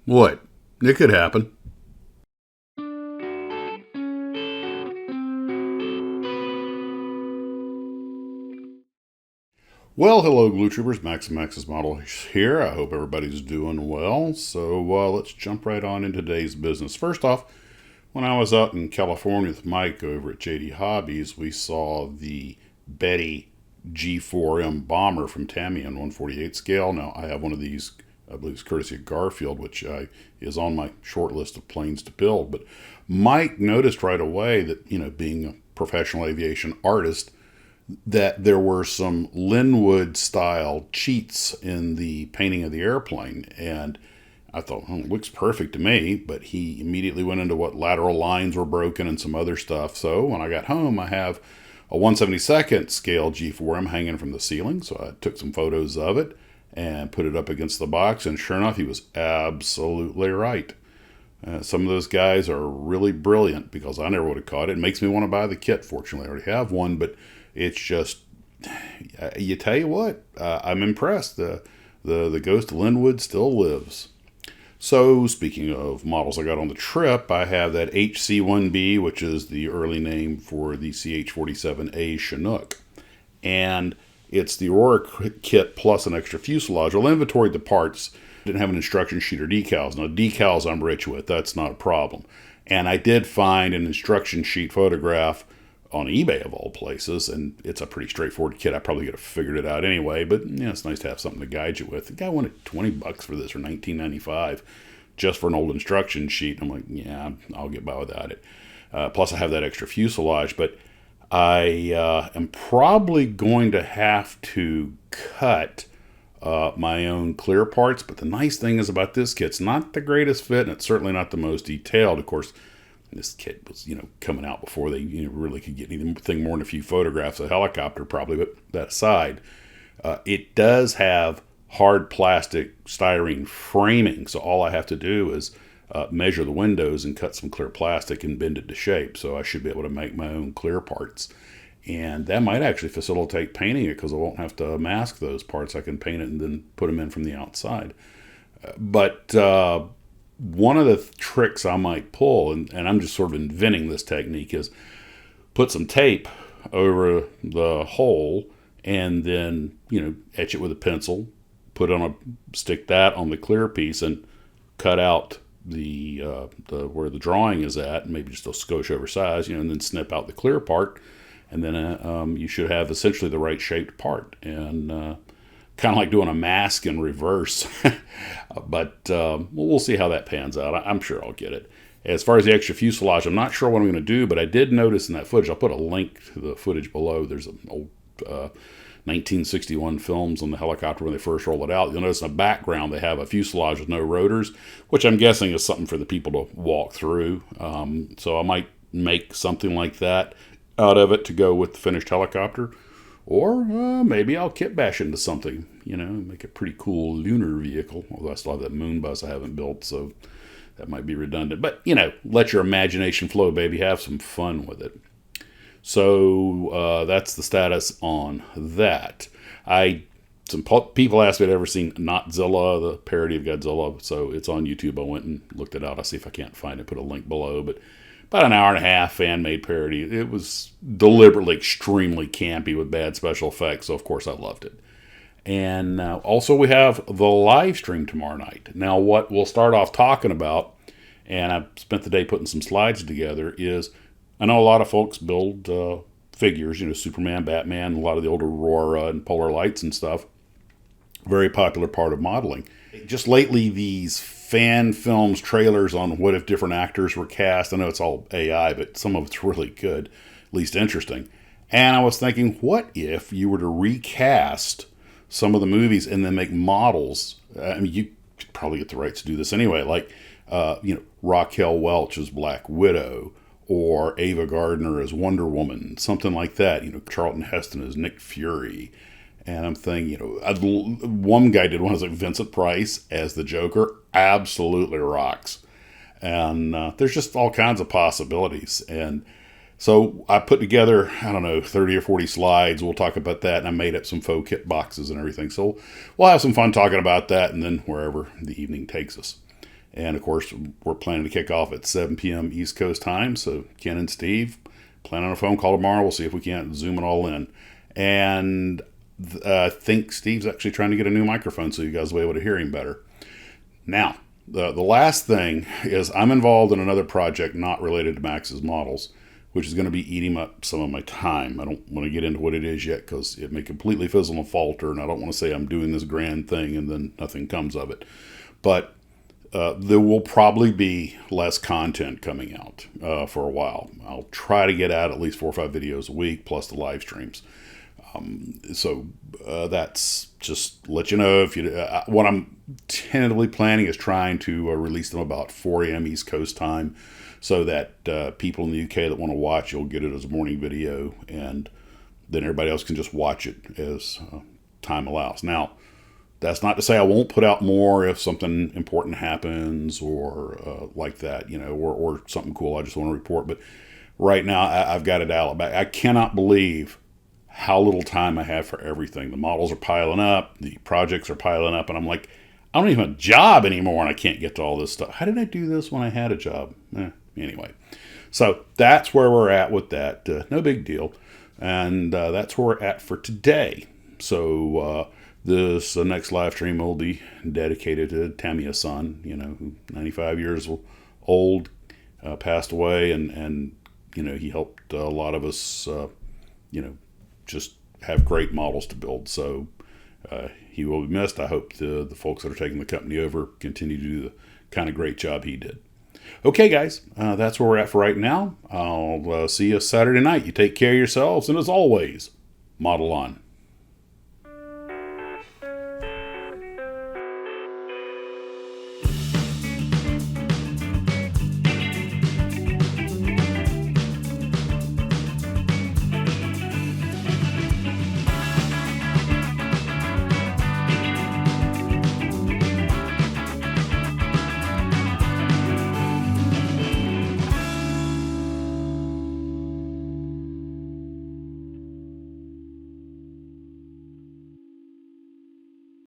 What? It could happen. Well, hello, Glue Troopers. Max and Max's Model here. I hope everybody's doing well. So let's jump right on into today's business. First off, when I was out in California with Mike over at JD Hobbies, we saw the Betty G4M bomber from Tamiya on 148 scale. Now, I have one of these, I believe it's courtesy of Garfield, which is on my short list of planes to build. But Mike noticed right away that, being a professional aviation artist, that there were some Linwood style cheats in the painting of the airplane. And I thought, it looks perfect to me. But he immediately went into what lateral lines were broken and some other stuff. So when I got home, I have a 1/72nd scale G4M hanging from the ceiling. So I took some photos of it and put it up against the box. And sure enough, he was absolutely right. Some of those guys are really brilliant because I never would have caught it. It makes me want to buy the kit. Fortunately, I already have one, but it's just, you tell you what, I'm impressed. The ghost of Linwood still lives. So speaking of models I got on the trip, I have that HC1B, which is the early name for the CH-47A Chinook. And it's the Aurora kit plus an extra fuselage. I'll inventory the parts. Didn't have an instruction sheet or decals. Now, decals I'm rich with. That's not a problem. And I did find an instruction sheet photograph on eBay of all places, and it's a pretty straightforward kit. I probably could have figured it out anyway, but it's nice to have something to guide you with. The guy wanted $20 for this, or $19.95, just for an old instruction sheet. I'm like, yeah, I'll get by without it. Plus, I have that extra fuselage, but I am probably going to have to cut my own clear parts. But the nice thing is about this kit, it's not the greatest fit, and it's certainly not the most detailed. Of course, this kit was, coming out before they really could get anything more than a few photographs of a helicopter, probably. But that aside, it does have hard plastic styrene framing. So all I have to do is measure the windows and cut some clear plastic and bend it to shape. So I should be able to make my own clear parts. And that might actually facilitate painting it because I won't have to mask those parts. I can paint it and then put them in from the outside. But one of the tricks I might pull, and I'm just sort of inventing this technique, is put some tape over the hole and then, etch it with a pencil, stick that on the clear piece and cut out the where the drawing is at, maybe just a skosh oversized, and then snip out the clear part. And then you should have essentially the right shaped part. And kind of like doing a mask in reverse. But we'll see how that pans out. I'm sure I'll get it. As far as the extra fuselage, I'm not sure what I'm going to do, but I did notice in that footage, I'll put a link to the footage below. There's an old 1961 films on the helicopter when they first roll it out. You'll notice in the background they have a fuselage with no rotors, which I'm guessing is something for the people to walk through. So I might make something like that out of it to go with the finished helicopter. Or maybe I'll kit bash into something, make a pretty cool lunar vehicle. Although I still have that moon bus I haven't built, so that might be redundant. But, let your imagination flow, baby. Have some fun with it. So that's the status on that. Some people asked me if I'd ever seen Notzilla, the parody of Godzilla. So it's on YouTube. I went and looked it out. I'll see if I can't find it. Put a link below. But about an hour and a half fan-made parody. It was deliberately extremely campy with bad special effects, so of course I loved it. And also we have the live stream tomorrow night. Now what we'll start off talking about, and I spent the day putting some slides together, is I know a lot of folks build figures, Superman, Batman, a lot of the older Aurora and Polar Lights and stuff. Very popular part of modeling. Just lately, these fan films, trailers on what if different actors were cast. I know it's all AI, but some of it's really good, at least interesting. And I was thinking, what if you were to recast some of the movies and then make models? I mean, you could probably get the rights to do this anyway. Like, Raquel Welch as Black Widow, or Ava Gardner as Wonder Woman, something like that. Charlton Heston as Nick Fury. And I'm thinking, one guy did one as like Vincent Price as the Joker. Absolutely rocks. And there's just all kinds of possibilities. And so I put together, 30 or 40 slides. We'll talk about that. And I made up some faux kit boxes and everything. So we'll have some fun talking about that and then wherever the evening takes us. And of course, we're planning to kick off at 7 p.m. East Coast time. So Ken and Steve, plan on a phone call tomorrow. We'll see if we can't zoom it all in. And I think Steve's actually trying to get a new microphone so you guys will be able to hear him better. Now, the last thing is I'm involved in another project not related to Max's models, which is going to be eating up some of my time. I don't want to get into what it is yet because it may completely fizzle and falter, and I don't want to say I'm doing this grand thing and then nothing comes of it. But there will probably be less content coming out for a while. I'll try to get out at least 4 or 5 videos a week, plus the live streams. So that's just let you know. If you what I'm tentatively planning is trying to release them about 4 a.m. East Coast time, so that people in the UK that want to watch, you'll get it as a morning video, and then everybody else can just watch it as time allows. Now, that's not to say I won't put out more if something important happens or like that, you know, or something cool I just want to report. But right now, I've got to dial it back. I cannot believe how little time I have for everything. The models are piling up, the projects are piling up, and I'm like, I don't even have a job anymore, and I can't get to all this stuff. How did I do this when I had a job? Anyway, so that's where we're at with that. No big deal. And that's where we're at for today. So this next live stream will be dedicated to Tamiya's son, you know, 95 years old, passed away, and you know, he helped a lot of us, you know, just have great models to build. So he will be missed. I hope the folks that are taking the company over continue to do the kind of great job he did. Okay, guys, that's where we're at for right now. I'll see you Saturday night. You take care of yourselves, and as always, model on.